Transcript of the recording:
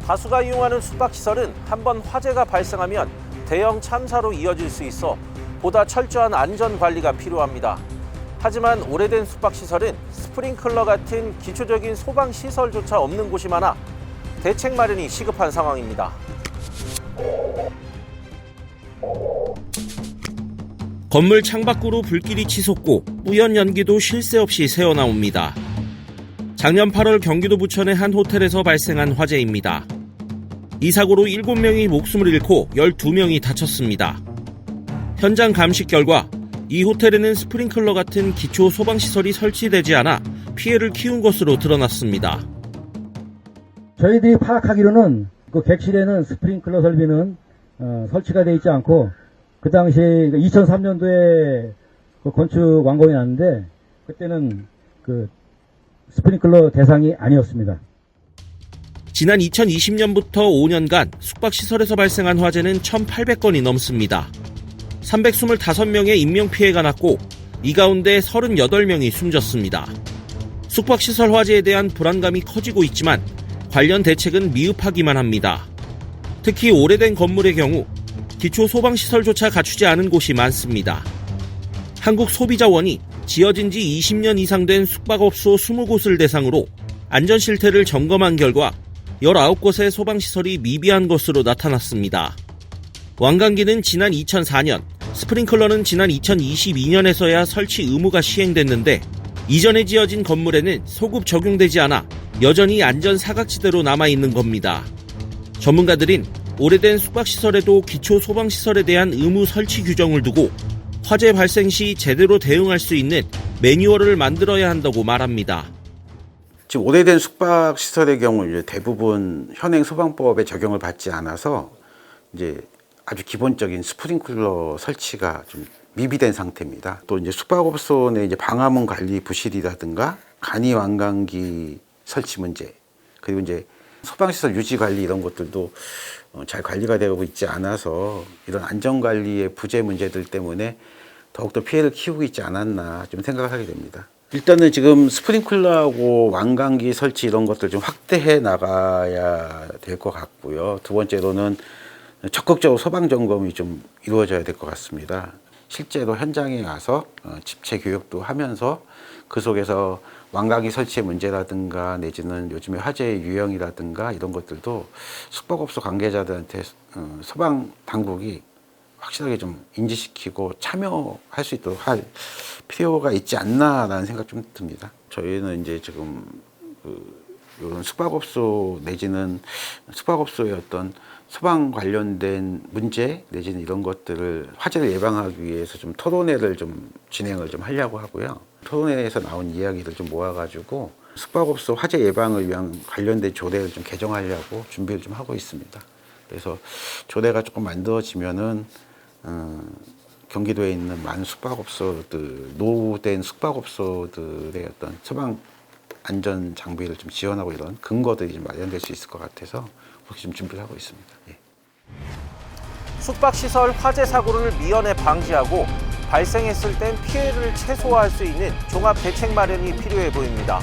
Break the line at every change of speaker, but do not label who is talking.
다수가 이용하는 숙박시설은 한번 화재가 발생하면 대형 참사로 이어질 수 있어 보다 철저한 안전관리가 필요합니다. 하지만 오래된 숙박시설은 스프링클러 같은 기초적인 소방시설조차 없는 곳이 많아 대책 마련이 시급한 상황입니다.
건물 창밖으로 불길이 치솟고 뿌연 연기도 쉴 새 없이 새어나옵니다. 작년 8월 경기도 부천의 한 호텔에서 발생한 화재입니다. 이 사고로 7명이 목숨을 잃고 12명이 다쳤습니다. 현장 감식 결과 이 호텔에는 스프링클러 같은 기초 소방시설이 설치되지 않아 피해를 키운 것으로 드러났습니다.
저희들이 파악하기로는 그 객실에는 스프링클러 설비는 설치가 되어 있지 않고 그 당시에 2003년도에 그 건축 완공이 났는데 그때는 그 스프링클러 대상이 아니었습니다.
지난 2020년부터 5년간 숙박시설에서 발생한 화재는 1,800건이 넘습니다. 325명의 인명피해가 났고 이 가운데 38명이 숨졌습니다. 숙박시설 화재에 대한 불안감이 커지고 있지만 관련 대책은 미흡하기만 합니다. 특히 오래된 건물의 경우 기초 소방시설조차 갖추지 않은 곳이 많습니다. 한국소비자원이 지어진 지 20년 이상 된 숙박업소 20곳을 대상으로 안전실태를 점검한 결과 19곳의 소방시설이 미비한 것으로 나타났습니다. 완강기는 지난 2004년, 스프링클러는 지난 2022년에서야 설치 의무가 시행됐는데 이전에 지어진 건물에는 소급 적용되지 않아 여전히 안전 사각지대로 남아있는 겁니다. 전문가들은 오래된 숙박시설에도 기초 소방시설에 대한 의무 설치 규정을 두고 화재 발생 시 제대로 대응할 수 있는 매뉴얼을 만들어야 한다고 말합니다.
지금 오래된 숙박시설의 경우 이제 대부분 현행 소방법에 적용을 받지 않아서 이제 아주 기본적인 스프링클러 설치가 좀 미비된 상태입니다. 또 이제 숙박업소 내 이제 방화문 관리 부실이라든가 간이 완강기 설치 문제, 그리고 이제 소방시설 유지 관리 이런 것들도 잘 관리가 되고 있지 않아서 이런 안전관리의 부재 문제들 때문에 더욱더 피해를 키우고 있지 않았나 좀 생각을 하게 됩니다. 일단은 지금 스프링클러하고 완강기 설치 이런 것들 좀 확대해 나가야 될 것 같고요. 두 번째로는 적극적으로 소방 점검이 좀 이루어져야 될 것 같습니다. 실제로 현장에 가서 집체 교육도 하면서 그 속에서 완강기 설치의 문제라든가 내지는 요즘에 화재의 유형이라든가 이런 것들도 숙박업소 관계자들한테 소방 당국이 확실하게 좀 인지시키고 참여할 수 있도록 할 필요가 있지 않나라는 생각 좀 듭니다. 저희는 이제 지금 이런 숙박업소 내지는 숙박업소의 어떤 소방 관련된 문제 내지는 이런 것들을 화재를 예방하기 위해서 좀 토론회를 좀 진행을 좀 하려고 하고요. 토론회에서 나온 이야기를 좀 모아가지고 숙박업소 화재 예방을 위한 관련된 조례를 좀 개정하려고 준비를 좀 하고 있습니다. 그래서 조례가 조금 만들어지면은 경기도에 있는 많은 숙박업소들, 노후된 숙박업소들의 어떤 소방 안전 장비를 좀 지원하고 이런 근거들이 좀 마련될 수 있을 것 같아서 그렇게 좀 준비를 하고 있습니다. 예.
숙박시설 화재 사고를 미연에 방지하고 발생했을 땐 피해를 최소화할 수 있는 종합 대책 마련이 필요해 보입니다.